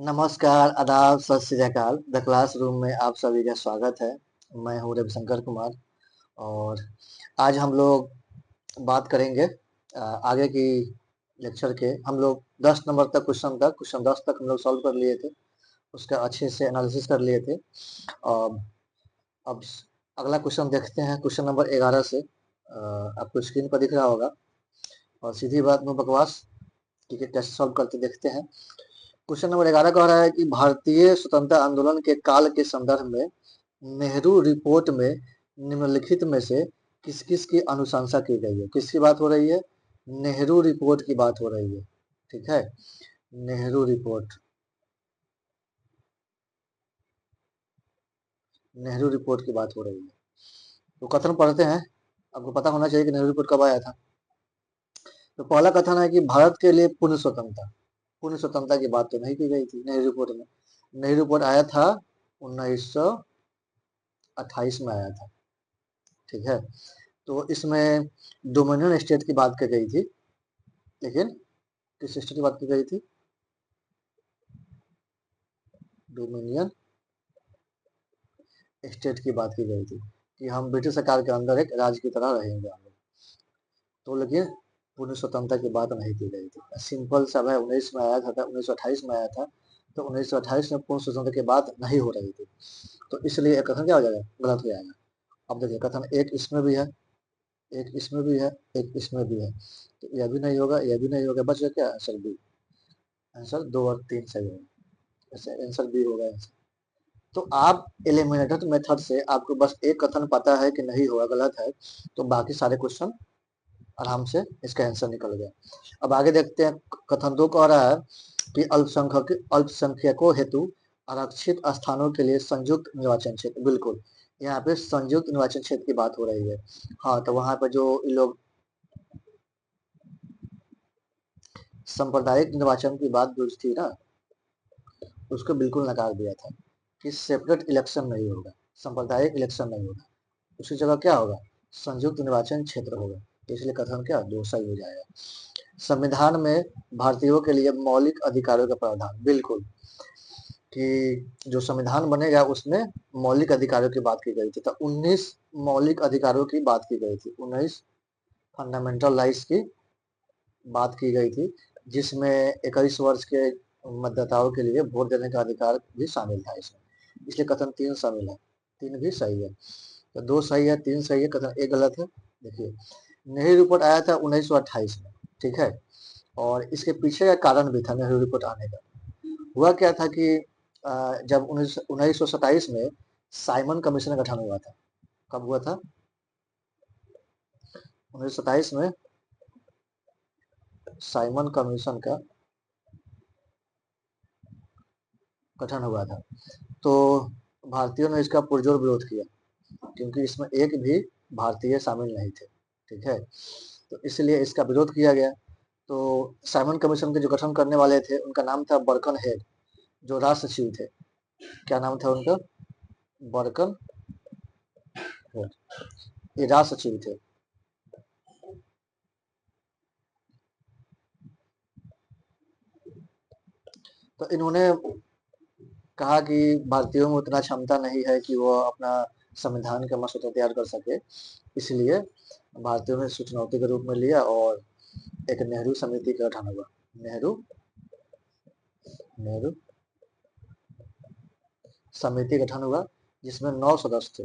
नमस्कार, आदाब, सत श्री अकाल। द क्लासरूम में आप सभी का स्वागत है। मैं हूँ रविशंकर कुमार और आज हम लोग बात करेंगे आगे की लेक्चर के। हम लोग 10 नंबर तक क्वेश्चन 10 तक हम लोग सॉल्व कर लिए थे, उसका अच्छे से एनालिसिस कर लिए थे। और अब अगला क्वेश्चन देखते हैं, क्वेश्चन नंबर 11 से। आपको स्क्रीन पर दिख रहा होगा और सीधी बात, नो बकवास। ठीक है, कैसे सॉल्व करते देखते हैं। क्वेश्चन नंबर 11 कह रहा है कि भारतीय स्वतंत्रता आंदोलन के काल के संदर्भ में नेहरू रिपोर्ट में निम्नलिखित में से किस किस की अनुशंसा की गई है। किसकी बात हो रही है? नेहरू रिपोर्ट की बात हो रही है। ठीक है, नेहरू रिपोर्ट, नेहरू रिपोर्ट की बात हो रही है। तो कथन पढ़ते हैं। आपको पता होना चाहिए कि नेहरू रिपोर्ट कब आया था। तो पहला कथन है कि भारत के लिए पूर्ण स्वतंत्रता की बात तो नहीं की गई थी नेहरू रिपोर्ट में। नेहरू रिपोर्ट आया था 1928 में आया था। ठीक है, तो इसमें डोमिनियन स्टेट की बात की गई थी, लेकिन किस स्टेट की बात की गई थी? डोमिनियन स्टेट की बात की गई थी कि हम ब्रिटिश सरकार के अंदर एक राज्य की तरह रहेंगे हम लोग। तो लेकिन पूर्ण स्वतंत्रता की बात नहीं की गई थी। सिंपल सब है, 19 में आया था, 1928 में आया था। तो 1928 में पूर्ण स्वतंत्रता की बात नहीं हो रही थी, तो इसलिए एक कथन क्या हो जाएगा? गलत हो जाएगा। अब देखिए, कथन एक इसमें भी है, एक इसमें भी है, एक इसमें भी है, तो यह भी नहीं होगा, यह भी नहीं होगा, बच गया क्या? Answer B. आंसर 2 और 3 सही होगा, ऐसे आंसर बी होगा आंसर। तो आप एलिमिनेटेड मेथड से आपको बस एक कथन पता है कि नहीं होगा, गलत है, तो बाकी सारे क्वेश्चन आराम से इसका आंसर निकल गया। अब आगे देखते हैं। कथन 2 कह रहा है कि अल्पसंख्यकों हेतु आरक्षित स्थानों के लिए संयुक्त निर्वाचन क्षेत्र। बिल्कुल, यहाँ पे संयुक्त निर्वाचन क्षेत्र की बात हो रही है। हाँ, तो वहां पर जो लोग सांप्रदायिक निर्वाचन की बात जो थी ना, उसको बिल्कुल नकार दिया था कि सेपरेट इलेक्शन नहीं होगा, सांप्रदायिक इलेक्शन नहीं होगा, उसकी जगह क्या होगा? संयुक्त निर्वाचन क्षेत्र होगा। इसलिए कथन क्या? दो सही हो जाएगा। संविधान में भारतीयों के लिए मौलिक अधिकारों का प्रावधान। बिल्कुल, कि जो संविधान बनेगा उसमें मौलिक अधिकारों की बात की गई थी। तो 19 मौलिक अधिकारों की बात की गई थी, 19 फंडामेंटल राइट्स की बात की गई थी, जिसमें 21 वर्ष के मतदाताओं के लिए वोट देने का अधिकार भी शामिल था इसमें। इसलिए कथन 3 शामिल है, 3 भी सही है। तो 2 सही है, 3 सही है, कथन 1 गलत है। देखिए, नेहरू रिपोर्ट आया था 1928 में। ठीक है, और इसके पीछे का कारण भी था नेहरू रिपोर्ट आने का। हुआ क्या था कि जब 1927 में साइमन कमीशन का गठन हुआ था। कब हुआ था? 1927 में साइमन कमीशन का गठन हुआ था। तो भारतीयों ने इसका पुरजोर विरोध किया, क्योंकि इसमें एक भी भारतीय शामिल नहीं थे। ठीक है, तो इसलिए इसका विरोध किया गया। तो साइमन कमीशन के जो गठन करने वाले थे उनका नाम था बर्कन हेड, जो राष्ट्र सचिव थे। क्या नाम था उनका? बर्कन हेड, ये राष्ट्र सचिव थे। तो इन्होंने कहा कि भारतीयों में उतना क्षमता नहीं है कि वो अपना संविधान का मसौदा तैयार कर सके, इसलिए भारतीयों ने इसे चुनौती के रूप में लिया और एक नेहरू समिति का गठन हुआ। नेहरू नेहरू समिति गठन हुआ, जिसमें 9 सदस्य थे।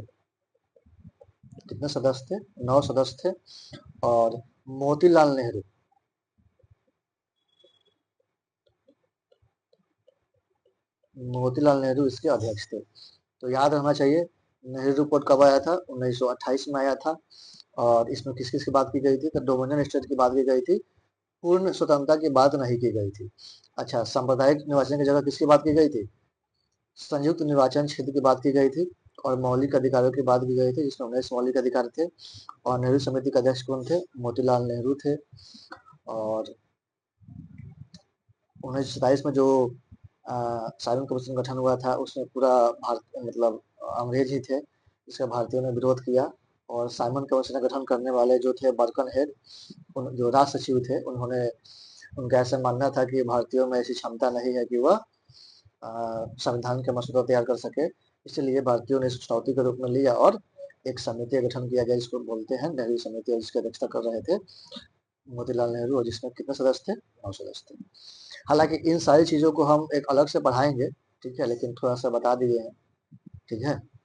कितने सदस्य थे? 9 सदस्य थे। और मोतीलाल नेहरू, मोतीलाल नेहरू इसके अध्यक्ष थे। तो याद रहना चाहिए, नेहरू रिपोर्ट कब आया था? 1928 में आया था। और इसमें किस किस की बात की गई थी? तो डोमिनियन स्टेट की बात की गई थी, पूर्ण स्वतंत्रता की बात नहीं की गई थी। अच्छा, सांप्रदायिक निर्वाचन की जगह किसकी बात की गई थी? संयुक्त निर्वाचन क्षेत्र की बात की गई थी। और मौलिक अधिकारों की बात की गई थी, जिसमें 19 मौलिक अधिकार थे। और नेहरू समिति के अध्यक्ष कौन थे? मोतीलाल नेहरू थे। और 1927 में जो साइमन कमीशन गठन हुआ था, उसमें पूरा भारत मतलब अंग्रेज ही थे, इसका भारतीयों ने विरोध किया। और साइमन कमीशन का गठन करने वाले जो थे बर्कन हेड, जो राष्ट्र सचिव थे, उन्होंने, उनका ऐसा मानना था कि भारतीयों में ऐसी क्षमता नहीं है कि वह संविधान का मसौदा तैयार कर सके। इसलिए भारतीयों ने इस चुनौती के रूप में लिया और एक समिति का गठन किया गया, जिसको बोलते हैं नेहरू समिति, और जिसकी अध्यक्षता कर रहे थे मोतीलाल नेहरू, और जिसमें कितने सदस्य थे? 9 सदस्य थे। हालाँकि इन सारी चीज़ों को हम एक अलग से पढ़ाएँगे, ठीक है? लेकिन थोड़ा-सा बता दिए हैं, ठीक है?